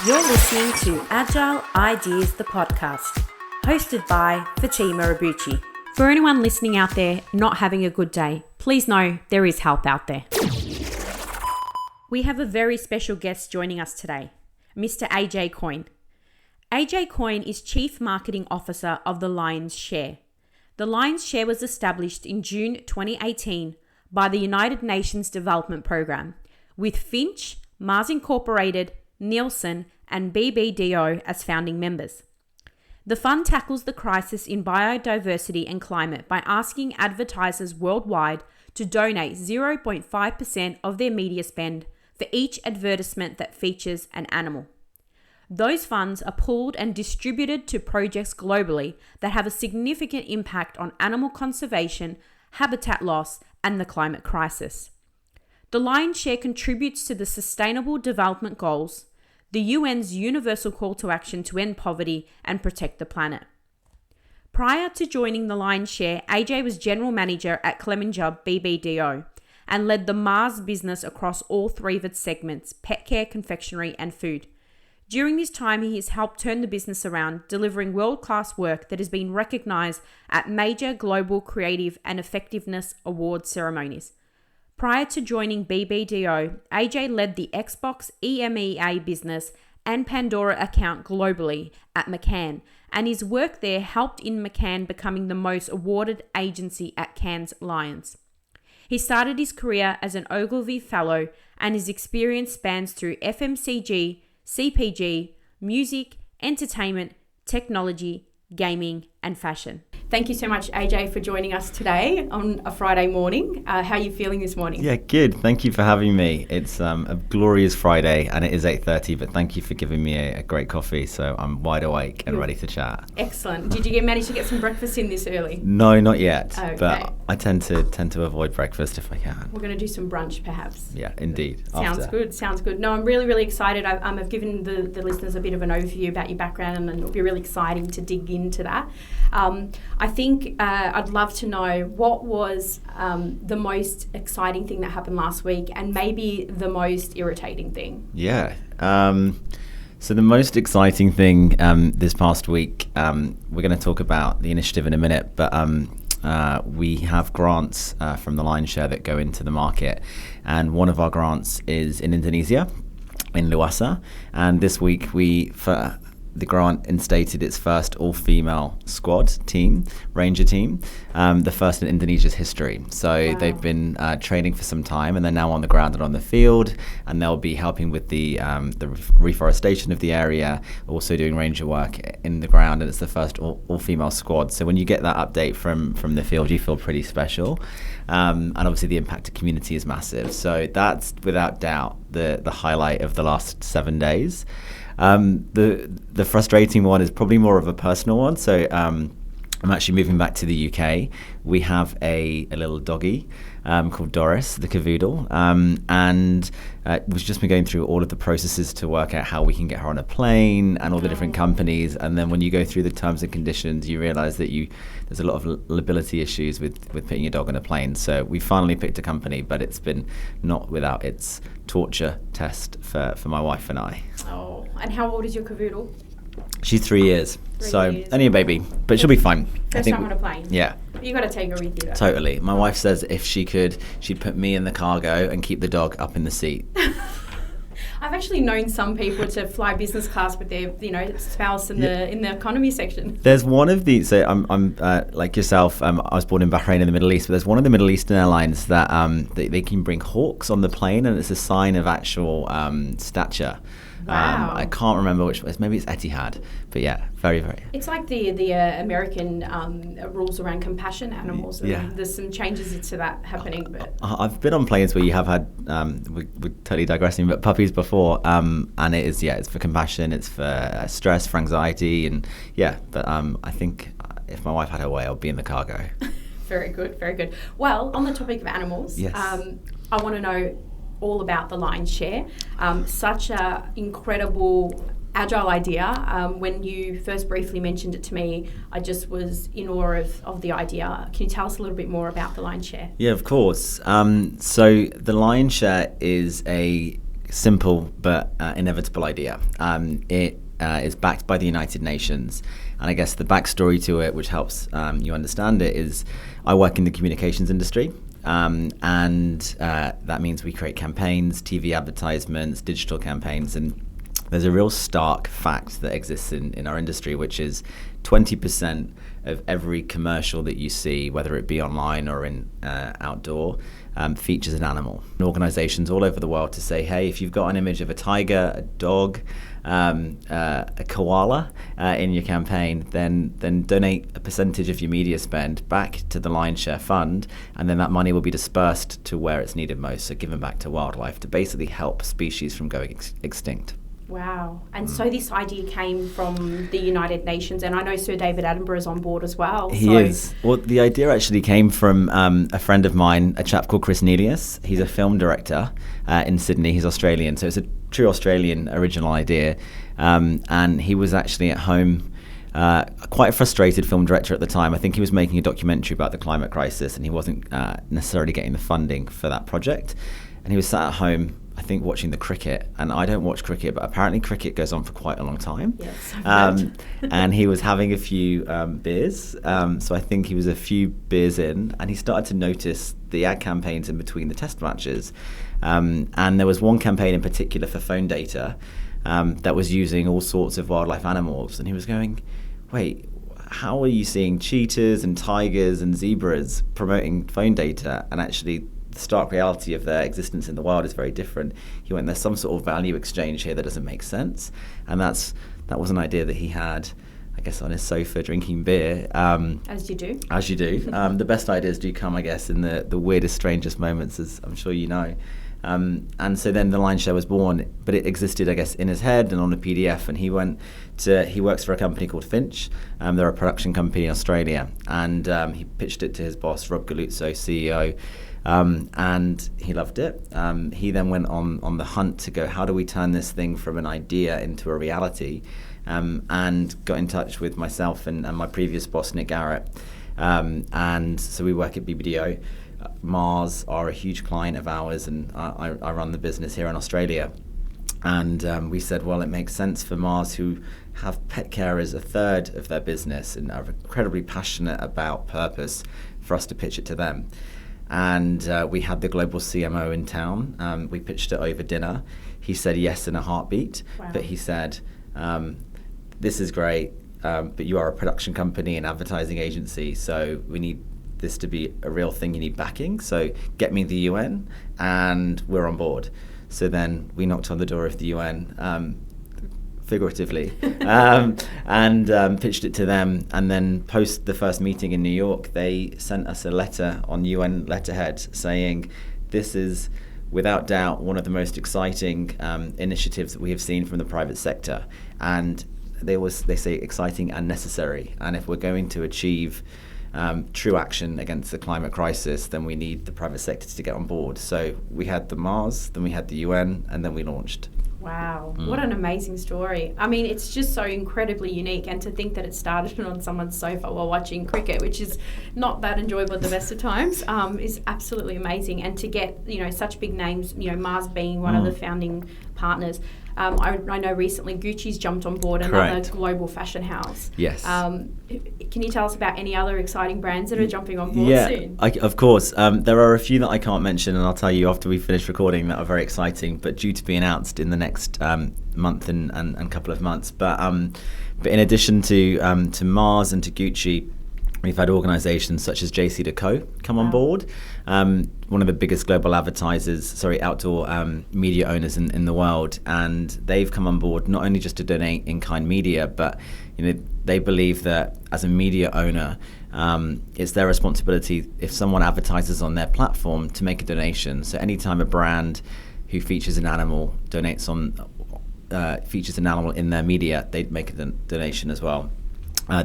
You're listening to Agile Ideas, the podcast, hosted by Fatima Abuchi. For anyone listening out there not having a good day, please know there is help out there. We have a very special guest joining us today, Mr. AJ Coyne. AJ Coyne is Chief Marketing Officer of the Lions Share. The Lions Share was established in June 2018 by the United Nations Development Programme, with Finch, Mars Incorporated, Nielsen, and BBDO as founding members. The fund tackles the crisis in biodiversity and climate by asking advertisers worldwide to donate 0.5% of their media spend for each advertisement that features an animal. Those funds are pooled and distributed to projects globally that have a significant impact on animal conservation, habitat loss, and the climate crisis. The Lions Share contributes to the Sustainable Development Goals, the UN's universal call to action to end poverty and protect the planet. Prior to joining the Lions Share, AJ was General Manager at Clemenger BBDO and led the Mars business across all three of its segments, Petcare, Confectionary, and Food. During this time, he has helped turn the business around, delivering world-class work that has been recognised at major global creative and effectiveness award ceremonies. Prior to joining BBDO, AJ led the Xbox EMEA business and Pandora account globally at McCann, and his work there helped in McCann becoming the most awarded agency at Cannes Lions. He started his career as an Ogilvy Fellow, and his experience spans through FMCG, CPG, music, entertainment, technology, gaming, and fashion. Thank you so much, AJ, for joining us today on a Friday morning. How are you feeling this morning? Yeah, good. Thank you for having me. It's a glorious Friday, and it is 8:30, but thank you for giving me a great coffee, so I'm wide awake and ready to chat. Excellent. Did you manage to get some breakfast in this early? No, not yet, okay. But I tend to avoid breakfast if I can. We're going to do some brunch, perhaps. Yeah, indeed. Sounds good. No, I'm really excited. I've given the listeners a bit of an overview about your background, and it'll be really exciting to dig into that. I think I'd love to know what was the most exciting thing that happened last week, and maybe the most irritating thing. Yeah. So the most exciting thing this past week, we're going to talk about the initiative in a minute, but we have grants from the Lions Share that go into the market, and one of our grants is in Indonesia, in Luasa, and this week the grant instated its first all-female squad team, Ranger team, the first in Indonesia's history. So wow. They've been training for some time, and they're now on the ground and on the field, and they'll be helping with the reforestation of the area, also doing ranger work in the ground, and it's the first all-female squad. So when you get that update from the field, you feel pretty special. And obviously the impact to community is massive. So that's without doubt the highlight of the last 7 days. The frustrating one is probably more of a personal one. So I'm actually moving back to the UK. We have a little doggy called Doris, the cavoodle, and we've just been going through all of the processes to work out how we can get her on a plane and all the different companies. And then when you go through the terms and conditions, you realise that there's a lot of liability issues with putting your dog on a plane. So we finally picked a company, but it's been not without its torture test for my wife and I. Oh, and how old is your cavoodle? She's 3 years, only a baby, but she'll be fine. First time on a plane. Yeah. You got to take her with you, though. Totally. My wife says if she could, she'd put me in the cargo and keep the dog up in the seat. I've actually known some people to fly business class with their, spouse in the economy section. There's one of these. So I'm like yourself. I was born in Bahrain in the Middle East, but there's one of the Middle Eastern airlines that they can bring hawks on the plane, and it's a sign of actual stature. Wow. I can't remember which. Maybe it's Etihad, but yeah, very, very. It's like the American rules around compassion animals. Yeah. There's some changes to that happening, but I've been on planes where you have had we're totally digressing, but puppies before, and it is it's for compassion, it's for stress, for anxiety, and but I think if my wife had her way, I'll be in the cargo. Very good, very good. Well, on the topic of animals, yes. I want to know all about the Lions Share. Such a incredible Agile idea. When you first briefly mentioned it to me, I just was in awe of the idea. Can you tell us a little bit more about the Lions Share? Yeah, of course. So the Lions Share is a simple but inevitable idea. It is backed by the United Nations, and I guess the backstory to it, which helps you understand it, is I work in the communications industry, and that means we create campaigns, TV advertisements, digital campaigns, and there's a real stark fact that exists in our industry, which is 20% of every commercial that you see, whether it be online or in outdoor, features an animal. And organizations all over the world to say, hey, if you've got an image of a tiger, a dog, a koala in your campaign, then donate a percentage of your media spend back to the Lion Share Fund, and then that money will be dispersed to where it's needed most, so given back to wildlife to basically help species from going extinct. Wow. And so this idea came from the United Nations, and I know Sir David Attenborough is on board as well. He is. Well, the idea actually came from a friend of mine, a chap called Chris Nelius. He's a film director in Sydney. He's Australian, so it's a true Australian original idea. And he was actually at home, quite a frustrated film director at the time. I think he was making a documentary about the climate crisis, and he wasn't necessarily getting the funding for that project. And he was sat at home, I think, watching the cricket, and I don't watch cricket, but apparently cricket goes on for quite a long time. Yes, and he was having a few beers, so I think he was a few beers in, and he started to notice the ad campaigns in between the test matches, and there was one campaign in particular for phone data that was using all sorts of wildlife animals, and he was going, wait, how are you seeing cheetahs and tigers and zebras promoting phone data, and actually the stark reality of their existence in the wild is very different? He went, there's some sort of value exchange here that doesn't make sense. And that was an idea that he had, I guess, on his sofa drinking beer. As you do. As you do. The best ideas do come, I guess, in the weirdest, strangest moments, as I'm sure you know. And so then the Lion Share was born, but it existed, I guess, in his head and on a PDF. And he works for a company called Finch. They're a production company in Australia. And he pitched it to his boss, Rob Galuzzo, CEO. And he loved it. He then went on the hunt to go, how do we turn this thing from an idea into a reality? And got in touch with myself and my previous boss, Nick Garrett. And so we work at BBDO. Mars are a huge client of ours, and I run the business here in Australia. And we said, well, it makes sense for Mars, who have Petcare as a third of their business and are incredibly passionate about purpose, for us to pitch it to them. And we had the global CMO in town. We pitched it over dinner. He said yes in a heartbeat. Wow. But he said, this is great, but you are a production company and advertising agency, so we need this to be a real thing. You need backing. So get me the UN, and we're on board. So then we knocked on the door of the UN, figuratively, and pitched it to them. And then post the first meeting in New York, they sent us a letter on UN letterhead saying, this is without doubt one of the most exciting initiatives that we have seen from the private sector. And they say exciting and necessary. And if we're going to achieve true action against the climate crisis, then we need the private sector to get on board. So we had the Mars, then we had the UN, and then we launched. Wow, what an amazing story. I mean, it's just so incredibly unique, and to think that it started on someone's sofa while watching cricket, which is not that enjoyable at the best of times, is absolutely amazing. And to get, such big names, Mars being one of the founding partners. I know recently Gucci's jumped on board, another global fashion house. Yes. Can you tell us about any other exciting brands that are jumping on board soon? Of course. There are a few that I can't mention, and I'll tell you after we finish recording, that are very exciting, but due to be announced in the next month and couple of months. But in addition to Mars and to Gucci, we've had organisations such as JC.co come on board, one of the biggest global outdoor media owners in the world, and they've come on board not only just to donate in-kind media, but they believe that as a media owner, it's their responsibility, if someone advertises on their platform, to make a donation. So anytime a brand who features an animal features an animal in their media, they'd make a donation as well.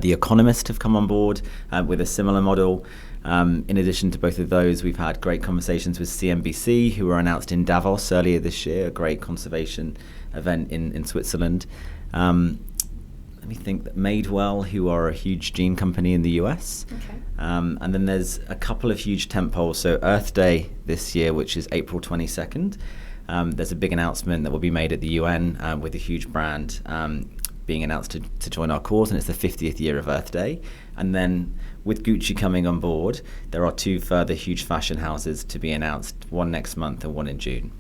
The Economist have come on board with a similar model. In addition to both of those, we've had great conversations with CNBC, who were announced in Davos earlier this year, a great conservation event in Switzerland. Let me think, that Madewell, who are a huge gene company in the US. Okay. And then there's a couple of huge tentpoles. So Earth Day this year, which is April 22nd. There's a big announcement that will be made at the UN with a huge brand being announced to join our cause, and it's the 50th year of Earth Day. And then with Gucci coming on board, there are 2 further huge fashion houses to be announced, one next month and one in June.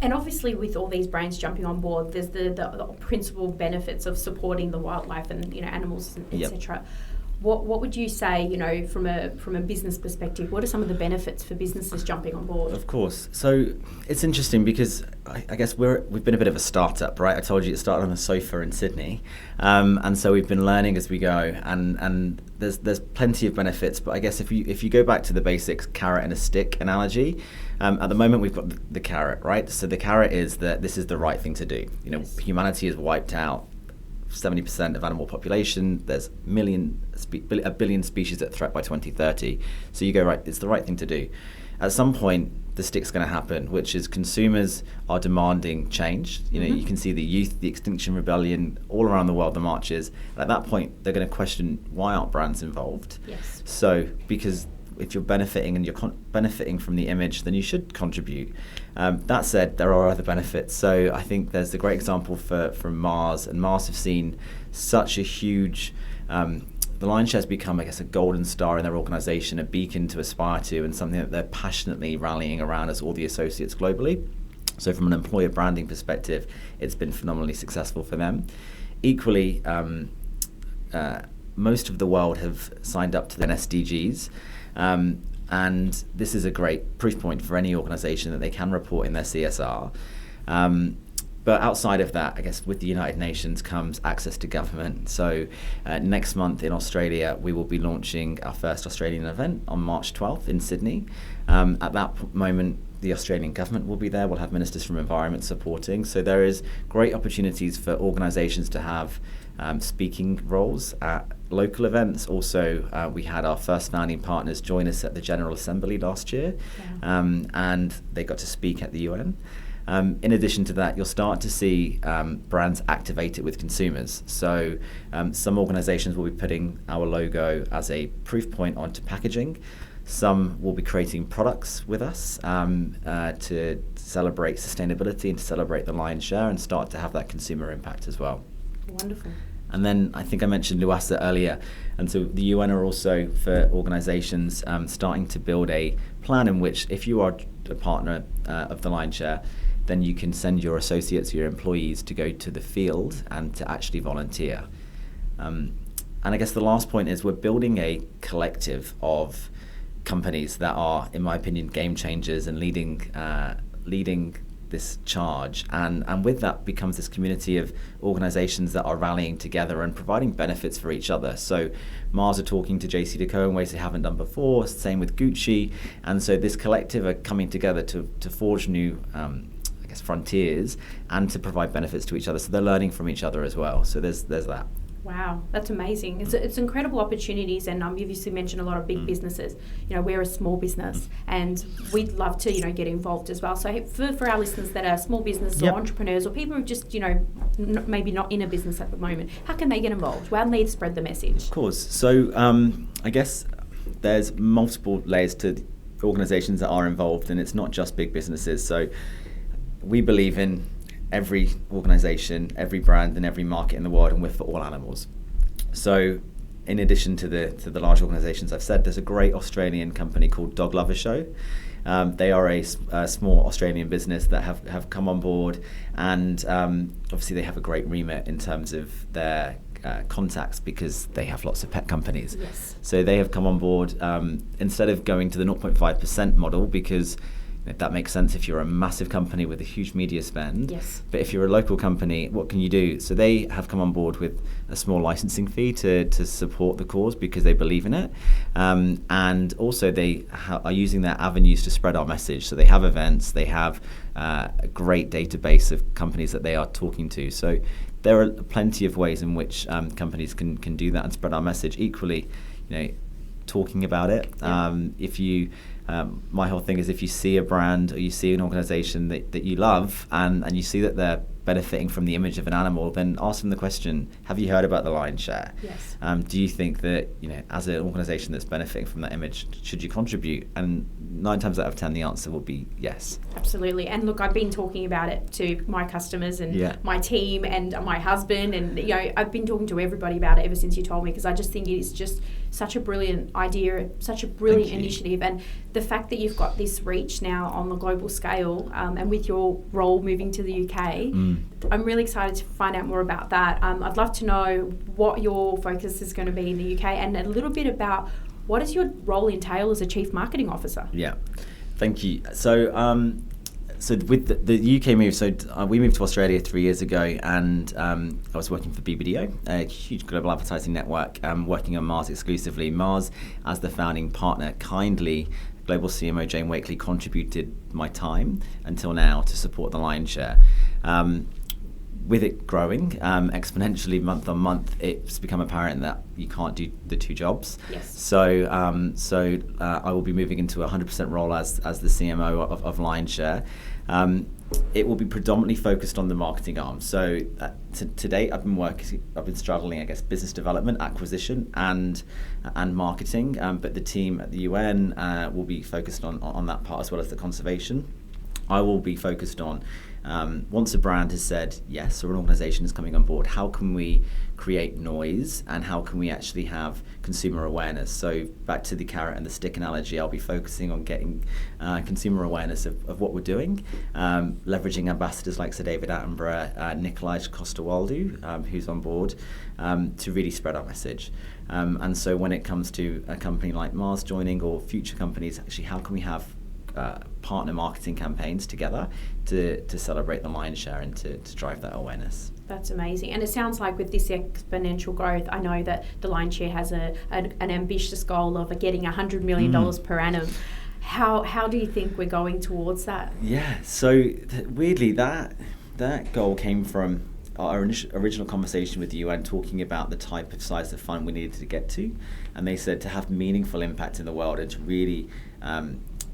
And obviously with all these brands jumping on board, there's the principal benefits of supporting the wildlife and animals, etc. Yep. What would you say, from a business perspective, what are some of the benefits for businesses jumping on board? Of course. So it's interesting because I guess we've been a bit of a startup, right? I told you it started on a sofa in Sydney. And so we've been learning as we go, and there's plenty of benefits. But I guess if you go back to the basics, carrot and a stick analogy, at the moment we've got the carrot, right? So the carrot is that this is the right thing to do. Yes. Humanity is wiped out. 70% of animal population, there's a billion species at threat by 2030. So you go, right, it's the right thing to do. At some point, the stick's going to happen, which is consumers are demanding change. You can see the youth, the Extinction Rebellion, all around the world, the marches. At that point, they're going to question, why aren't brands involved? Yes. So, because if you're benefiting and you're benefiting from the image, then you should contribute. That said, there are other benefits. So I think there's the great example from Mars, and Mars have seen such a huge, the Lion Share's become, I guess, a golden star in their organisation, a beacon to aspire to, and something that they're passionately rallying around as all the associates globally. So from an employer branding perspective, it's been phenomenally successful for them. Equally, most of the world have signed up to the SDGs. And this is a great proof point for any organisation that they can report in their CSR. But outside of that, I guess with the United Nations comes access to government. So next month in Australia, we will be launching our first Australian event on March 12th in Sydney. At that moment, the Australian government will be there. We'll have ministers from environment supporting. So there is great opportunities for organisations to have speaking roles at local events. Also, we had our first founding partners join us at the General Assembly last year, and they got to speak at the UN. In addition to that, you'll start to see brands activate it with consumers. So some organisations will be putting our logo as a proof point onto packaging. Some will be creating products with us to celebrate sustainability and to celebrate the Lion Share and start to have that consumer impact as well. Wonderful. And then I think I mentioned Luasa earlier, and so the UN are also, for organisations, starting to build a plan in which if you are a partner of the Lion Share, then you can send your associates, your employees to go to the field and to actually volunteer. And I guess the last point is we're building a collective of companies that are, in my opinion, game changers and leading this charge, and with that becomes this community of organisations that are rallying together and providing benefits for each other. So Mars are talking to JCDecaux in ways they haven't done before, same with Gucci, and so this collective are coming together to forge new frontiers and to provide benefits to each other. So they're learning from each other as well. So there's that. Wow, that's amazing. It's incredible opportunities, and you've obviously mentioned a lot of big businesses. We're a small business, and we'd love to, get involved as well. So for our listeners that are small business or entrepreneurs or people who are just, maybe not in a business at the moment, how can they get involved? How can they spread the message? Of course. So I guess there's multiple layers to organisations that are involved, and it's not just big businesses. So we believe in every organisation, every brand, and every market in the world, and we're for all animals. So, in addition to the large organisations I've said, there's a great Australian company called Dog Lover Show. They are a small Australian business that have come on board, and obviously they have a great remit in terms of their contacts because they have lots of pet companies. Yes. So they have come on board instead of going to the 0.5% model, because that makes sense if you're a massive company with a huge media spend. Yes. But if you're a local company, what can you do? So they have come on board with a small licensing fee to support the cause because they believe in it. And also they are using their avenues to spread our message. So they have events, they have a great database of companies that they are talking to. So there are plenty of ways in which companies can do that and spread our message. Equally, talking about it. If you my whole thing is if you see a brand or you see an organisation that you love and you see that they're benefiting from the image of an animal, then ask them the question, have you heard about the lion's share? Yes. Do you think that, as an organisation that's benefiting from that image, should you contribute? And 9 times out of 10, the answer will be yes. Absolutely. And look, I've been talking about it to my customers and my team and my husband, and I've been talking to everybody about it ever since you told me, because I just think it is just such a brilliant idea, such a brilliant initiative. And the fact that you've got this reach now on the global scale, and with your role moving to the UK, I'm really excited to find out more about that. I'd love to know what your focus is going to be in the UK, and a little bit about what does your role entail as a Chief Marketing Officer? Yeah, thank you. So with the UK move, we moved to Australia 3 years ago, and I was working for BBDO, a huge global advertising network, working on Mars exclusively. Mars, as the founding partner, kindly, Global CMO Jane Wakely contributed my time until now to support the lion's share. With it growing exponentially month on month, it's become apparent that you can't do the 2 jobs. Yes. So I will be moving into a 100% role as the CMO of lion's share. It will be predominantly focused on the marketing arm. So to date, I've been struggling, I guess, business development, acquisition, and marketing. But the team at the UN will be focused on that part, as well as the conservation. I will be focused on, once a brand has said yes, or an organisation is coming on board, how can we create noise, and how can we actually have consumer awareness? So back to the carrot and the stick analogy, I'll be focusing on getting consumer awareness of what we're doing, leveraging ambassadors like Sir David Attenborough, Nikolai Coster-Waldau, who's on board, to really spread our message. And so when it comes to a company like Mars joining, or future companies, actually, how can we have partner marketing campaigns together to celebrate the lion's share and to drive that awareness? That's amazing. And it sounds like with this exponential growth, I know that the lion's share has an ambitious goal of getting $100 million per annum. How do you think we're going towards that? Yeah, so weirdly, that goal came from our original conversation with the UN, talking about the type of size of fund we needed to get to. And they said to have meaningful impact in the world and to really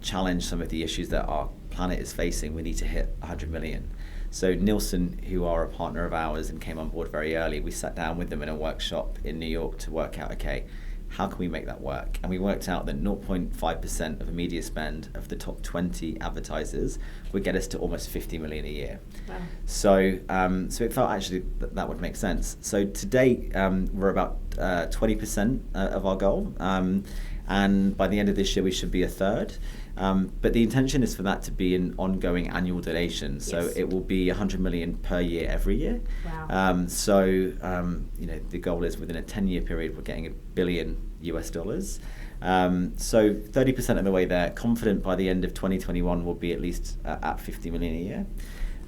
challenge some of the issues that our planet is facing, we need to hit 100 million. So Nielsen, who are a partner of ours and came on board very early, we sat down with them in a workshop in New York to work out, okay, how can we make that work? And we worked out that 0.5% of a media spend of the top 20 advertisers would get us to almost 50 million a year. Wow. So it felt actually that would make sense. So to date, we're about 20% of our goal. And by the end of this year, we should be a third. But the intention is for that to be an ongoing annual donation. So Yes. it will be 100 million per year every year. Wow. The goal is within a 10-year period, we're getting $1 billion US. So 30% of the way there. Confident by the end of 2021 will be at least at 50 million a year.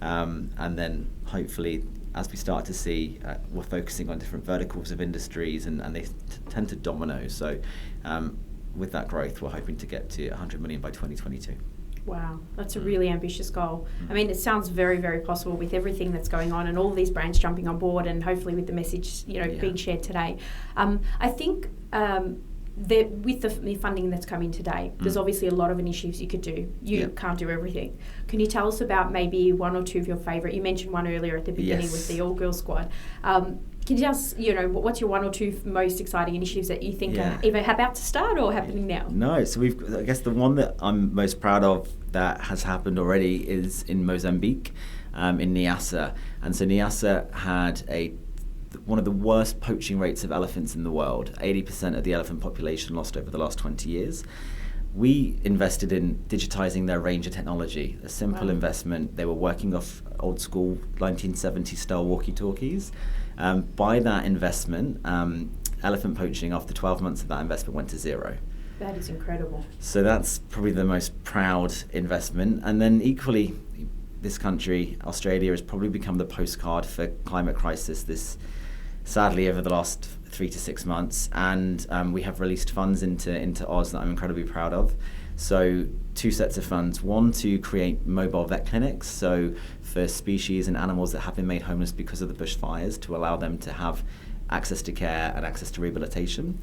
And then hopefully, as we start to see, we're focusing on different verticals of industries, and they tend to domino. So with that growth, we're hoping to get to 100 million by 2022. Wow, that's a really ambitious goal. I mean, it sounds very, very possible with everything that's going on and all these brands jumping on board, and hopefully with the message, being shared today. I think that with the funding that's coming today, there's obviously a lot of initiatives you could do. You can't do everything. Can you tell us about maybe one or two of your favourite? You mentioned one earlier at the beginning with the all-girl squad. Can you tell us, what's your one or two most exciting initiatives that you think are either about to start or happening now? No, so I guess the one that I'm most proud of that has happened already is in Mozambique, in Niassa. And so Niassa had one of the worst poaching rates of elephants in the world. 80% of the elephant population lost over the last 20 years. We invested in digitizing their ranger technology, a simple investment. They were working off old school 1970s style walkie-talkies. By that investment, elephant poaching after 12 months of that investment went to zero. That is incredible. So that's probably the most proud investment. And then equally, this country, Australia, has probably become the postcard for climate crisis sadly over the last 3 to 6 months. And we have released funds into Oz that I'm incredibly proud of. So 2 sets of funds, one to create mobile vet clinics, so for species and animals that have been made homeless because of the bushfires, to allow them to have access to care and access to rehabilitation.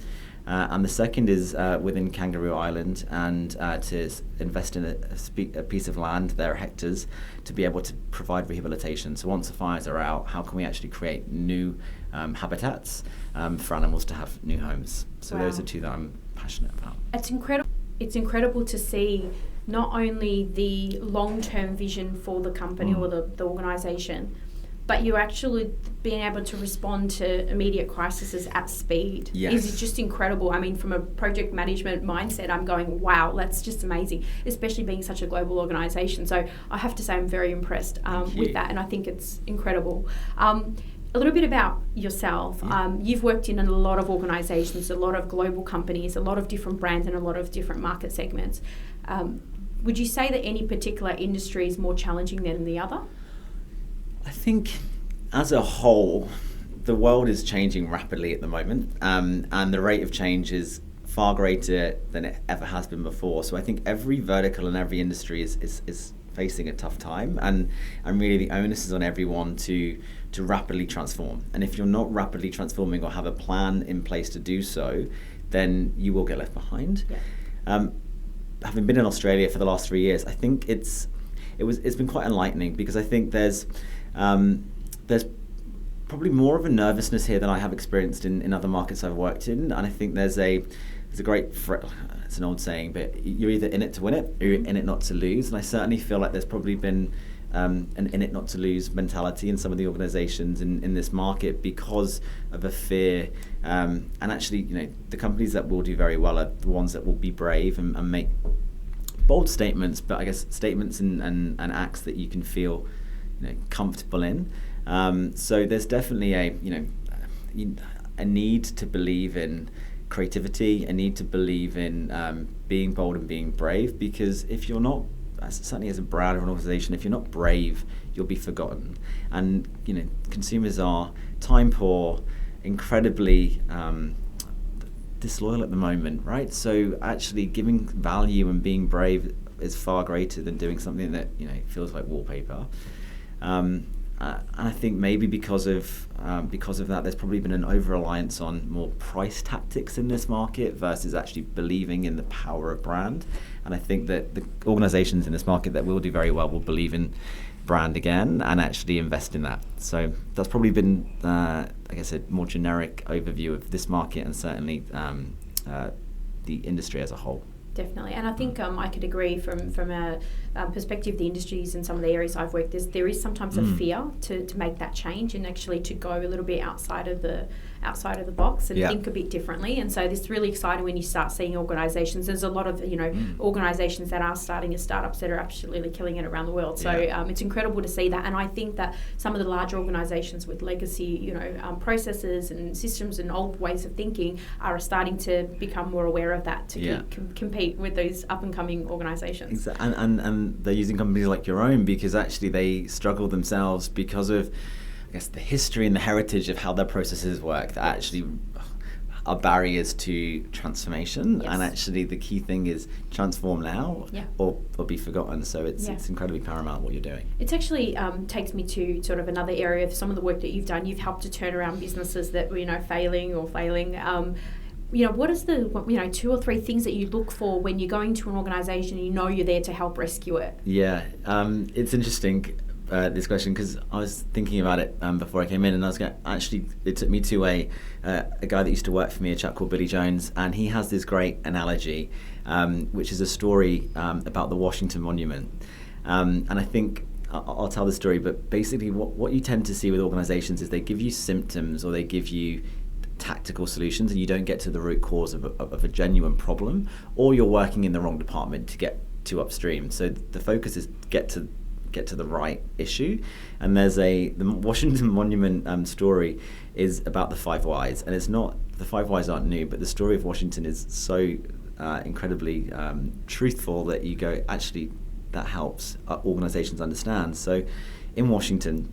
And the second is within Kangaroo Island, and to invest in a piece of land, there are hectares, to be able to provide rehabilitation. So once the fires are out, how can we actually create new habitats for animals to have new homes? So those are two that I'm passionate about. It's incredible. It's incredible to see not only the long-term vision for the company or the organisation, but you're actually being able to respond to immediate crises at speed. Yes. Is just incredible. I mean, from a project management mindset, I'm going, wow, that's just amazing, especially being such a global organisation. So I have to say I'm very impressed with that, and I think it's incredible. A little bit about yourself. You've worked in a lot of organisations, a lot of global companies, a lot of different brands and a lot of different market segments. Would you say that any particular industry is more challenging than the other? I think as a whole, the world is changing rapidly at the moment, and the rate of change is far greater than it ever has been before. So I think every vertical and every industry is facing a tough time, and really the onus is on everyone to rapidly transform. And if you're not rapidly transforming or have a plan in place to do so, then you will get left behind. Yeah. Having been in Australia for the last 3 years, I think it's been quite enlightening, because I think there's probably more of a nervousness here than I have experienced in other markets I've worked in. And I think there's a great, it's an old saying, but you're either in it to win it or you're in it not to lose. And I certainly feel like there's probably been an in it not to lose mentality in some of the organizations in this market because of a fear. And actually, the companies that will do very well are the ones that will be brave and make bold statements, but I guess statements and acts that you can feel comfortable in. So there's definitely a need to believe in creativity, a need to believe in being bold and being brave, because if you're not, certainly as a brand or an organization, if you're not brave, you'll be forgotten. And consumers are time poor, incredibly disloyal at the moment, right? So actually giving value and being brave is far greater than doing something that feels like wallpaper. And I think maybe because of that, there's probably been an over-reliance on more price tactics in this market versus actually believing in the power of brand. And I think that the organizations in this market that will do very well will believe in brand again and actually invest in that. So that's probably been, I guess, a more generic overview of this market and certainly the industry as a whole. Definitely, and I think I could agree from a perspective of the industries and some of the areas I've worked. There is sometimes a fear to make that change and actually to go a little bit outside of the box and think a bit differently. And so this is really exciting when you start seeing organisations. There's a lot of organisations that are starting as startups that are absolutely killing it around the world. So it's incredible to see that. And I think that some of the larger organisations with legacy processes and systems and old ways of thinking are starting to become more aware of that to compete with those up and coming organisations. Exactly. And they're using companies like your own because actually they struggle themselves because of, I guess, the history and the heritage of how their processes work that actually are barriers to transformation. And actually the key thing is transform now or be forgotten. So it's incredibly paramount what you're doing. It actually takes me to sort of another area of some of the work that you've done. You've helped to turn around businesses that were failing. What is the 2 or 3 things that you look for when you're going to an organisation and you're there to help rescue it? Yeah, it's interesting, this question, because I was thinking about it before I came in, and I was it took me to a guy that used to work for me, a chap called Billy Jones, and he has this great analogy, which is a story about the Washington Monument. And I think I'll tell the story, but basically what you tend to see with organisations is they give you symptoms or they give you tactical solutions and you don't get to the root cause of a genuine problem, or you're working in the wrong department to get too upstream. So the focus is get to the right issue. And there's the Washington Monument story is about the 5 whys, and it's not, the 5 whys aren't new, but the story of Washington is so incredibly truthful that you go, actually that helps organizations understand. So in Washington,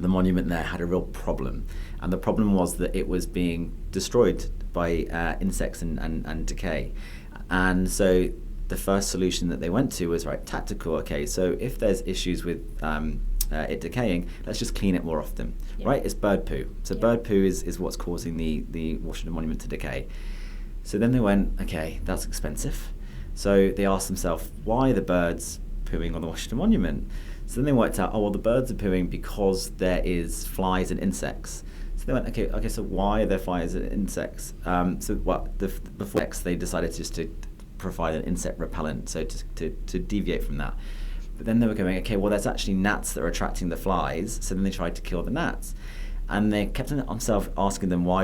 the monument there had a real problem, and the problem was that it was being destroyed by insects and decay. And so the first solution that they went to was tactical. Okay, so if there's issues with it decaying, let's just clean it more often. Right? It's bird poo. So bird poo is what's causing the Washington Monument to decay. So then they went, okay, that's expensive. So they asked themselves, why are the birds pooing on the Washington Monument? So then they worked out, the birds are pooing because there is flies and insects. So they went, okay, so why are there flies and insects? Before they decided just to provide an insect repellent, so to deviate from that. But then they were going, okay, well, there's actually gnats that are attracting the flies, so then they tried to kill the gnats. And they kept on themselves asking them why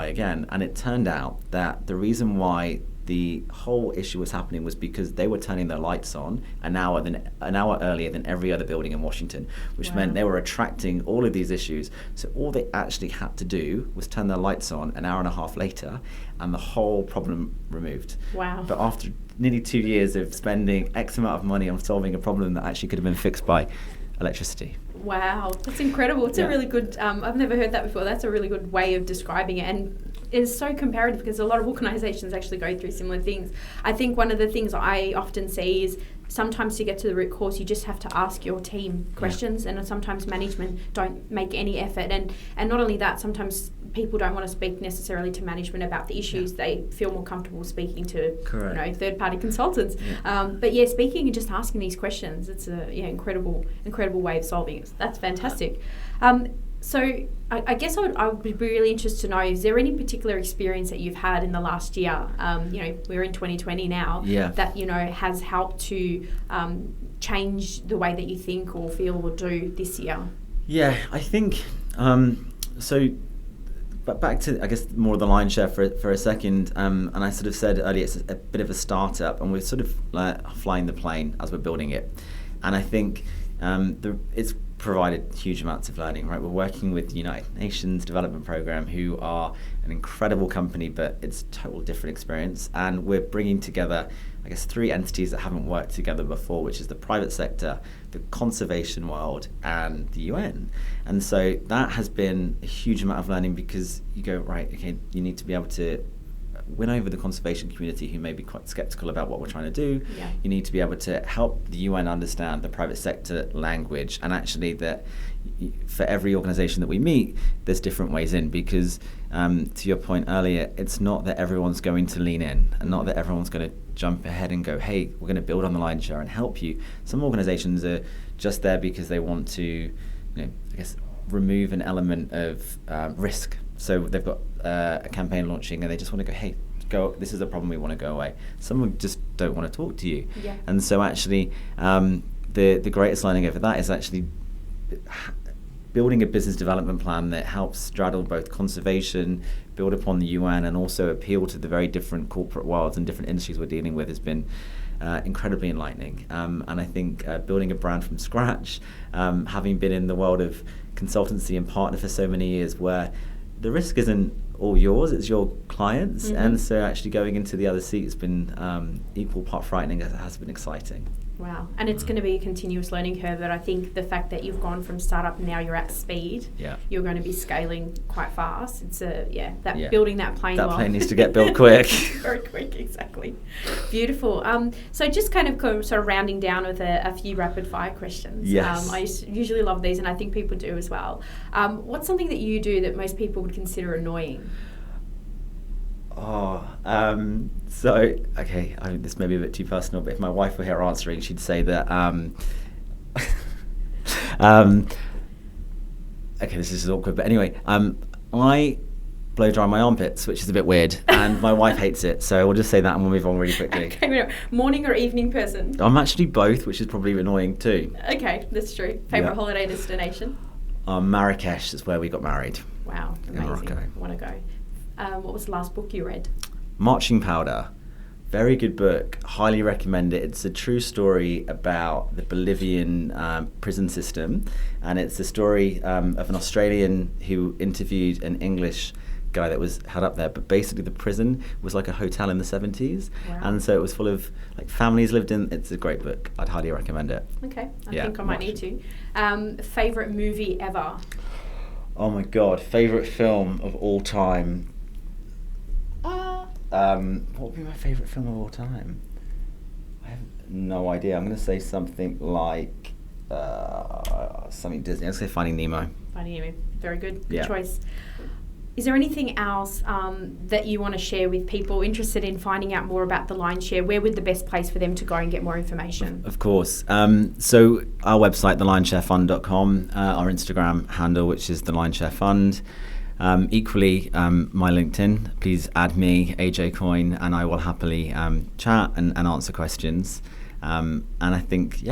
again. And it turned out that the reason why the whole issue was happening was because they were turning their lights on an hour earlier than every other building in Washington, which meant they were attracting all of these issues. So all they actually had to do was turn their lights on an hour and a half later, and the whole problem removed. Wow. But after nearly 2 years of spending X amount of money on solving a problem that actually could have been fixed by electricity. Wow, that's incredible. It's a really good, I've never heard that before. That's a really good way of describing it. And it's so comparative because a lot of organisations actually go through similar things. I think one of the things I often see is sometimes to get to the root cause, you just have to ask your team questions, and sometimes management don't make any effort. And not only that, sometimes people don't want to speak necessarily to management about the issues. They feel more comfortable speaking to third-party consultants. But speaking and just asking these questions, it's a incredible way of solving it. That's fantastic. So I guess I would be really interested to know, is there any particular experience that you've had in the last year, we're in 2020 now, that, has helped to change the way that you think or feel or do this year? Yeah, I think, but back to, I guess, more of the line share for a second, and I sort of said earlier it's a bit of a startup, and we're sort of flying the plane as we're building it. And I think it's provided huge amounts of learning, right? We're working with the United Nations Development Programme, who are an incredible company, but it's a total different experience. And we're bringing together, I guess, 3 entities that haven't worked together before, which is the private sector, the conservation world, and the UN. And so that has been a huge amount of learning, because you go, right, okay, you need to be able to win over the conservation community who may be quite skeptical about what we're trying to do. You need to be able to help the UN understand the private sector language, and actually that for every organisation that we meet, there's different ways in, because to your point earlier, it's not that everyone's going to lean in, and not that everyone's going to jump ahead and go, hey, we're going to build on the line share and help you. Some organisations are just there because they want to, I guess, remove an element of risk. So they've got a campaign launching, and they just want to go, hey, this is a problem, we want to go away. Some just don't want to talk to you. And so actually the greatest learning over that is actually building a business development plan that helps straddle both conservation, build upon the UN, and also appeal to the very different corporate worlds and different industries we're dealing with has been incredibly enlightening. And I think building a brand from scratch, having been in the world of consultancy and partner for so many years, where the risk isn't all yours, it's your clients. And so actually going into the other seat has been equal part frightening as it has been exciting. Wow. And it's going to be a continuous learning curve, that I think the fact that you've gone from startup and now you're at speed, you're going to be scaling quite fast. It's building that plane. That plane needs to get built quick. Very quick, exactly. Beautiful. So just kind of sort of rounding down with a few rapid fire questions. I usually love these, and I think people do as well. What's something that you do that most people would consider annoying? This may be a bit too personal, but if my wife were here answering, she'd say that this is awkward, but anyway, I blow dry my armpits, which is a bit weird, and my wife hates it, so we'll just say that and we'll move on really quickly. Okay, morning or evening person? I'm actually both, which is probably annoying too. Okay, that's true. Favourite holiday destination? Marrakesh is where we got married. Wow, amazing. Morocco. I want to go. What was the last book you read? Marching Powder. Very good book. Highly recommend it. It's a true story about the Bolivian prison system, and it's the story of an Australian who interviewed an English guy that was held up there. But basically the prison was like a hotel in the 70s. Wow. And so it was full of families lived in. It's a great book. I'd highly recommend it. Okay, I think I might need to. Favourite movie ever? Oh my God, favourite film of all time. What would be my favourite film of all time? I have no idea. I'm going to say something like something Disney. I'm going to say Finding Nemo. Finding Nemo. Very good. Good choice. Is there anything else that you want to share with people interested in finding out more about the Line Share? Where would the best place for them to go and get more information? Of course. So our website, thelinesharefund.com, our Instagram handle, which is the Line Share Fund. Equally, my LinkedIn, please add me, AJ Coyne, and I will happily chat and answer questions. And I think,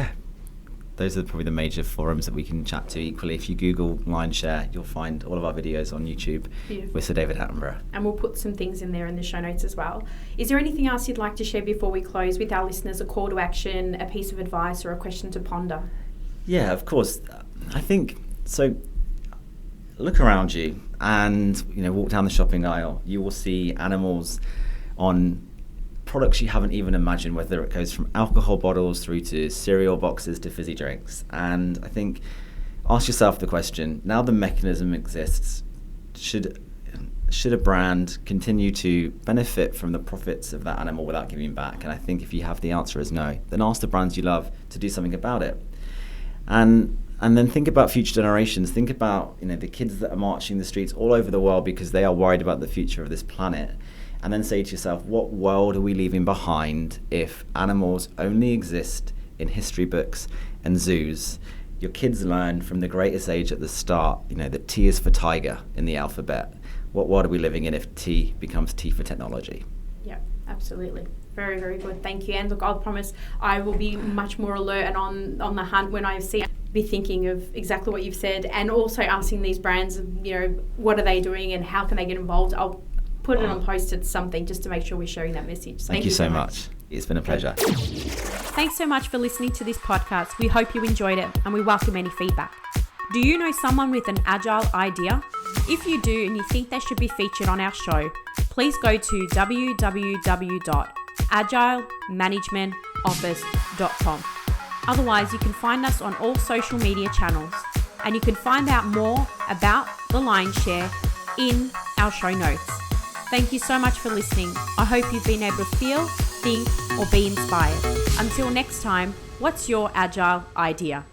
those are probably the major forums that we can chat to. Equally, if you Google Line Share, you'll find all of our videos on YouTube with Sir David Attenborough. And we'll put some things in there in the show notes as well. Is there anything else you'd like to share before we close with our listeners, a call to action, a piece of advice, or a question to ponder? Yeah, of course. I think, so look around you and, walk down the shopping aisle. You will see animals on products you haven't even imagined, whether it goes from alcohol bottles through to cereal boxes to fizzy drinks. And I think, ask yourself the question, now the mechanism exists, should a brand continue to benefit from the profits of that animal without giving back? And I think if you have the answer as no, then ask the brands you love to do something about it. And then think about future generations. Think about the kids that are marching the streets all over the world because they are worried about the future of this planet. And then say to yourself, what world are we leaving behind if animals only exist in history books and zoos? Your kids learn from the greatest age at the start, that T is for tiger in the alphabet. What world are we living in if T becomes T for technology? Yeah, absolutely. Very, very good. Thank you. And look, I'll promise I will be much more alert and on the hunt when I see it. Be thinking of exactly what you've said, and also asking these brands, what are they doing and how can they get involved? I'll put it on Post-it something just to make sure we're sharing that message. Thank you so much. It's been a pleasure. Thanks so much for listening to this podcast. We hope you enjoyed it and we welcome any feedback. Do you know someone with an agile idea? If you do and you think they should be featured on our show, please go to www.agilemanagementoffice.com. Otherwise, you can find us on all social media channels, and you can find out more about the Line Share in our show notes. Thank you so much for listening. I hope you've been able to feel, think, or be inspired. Until next time, what's your agile idea?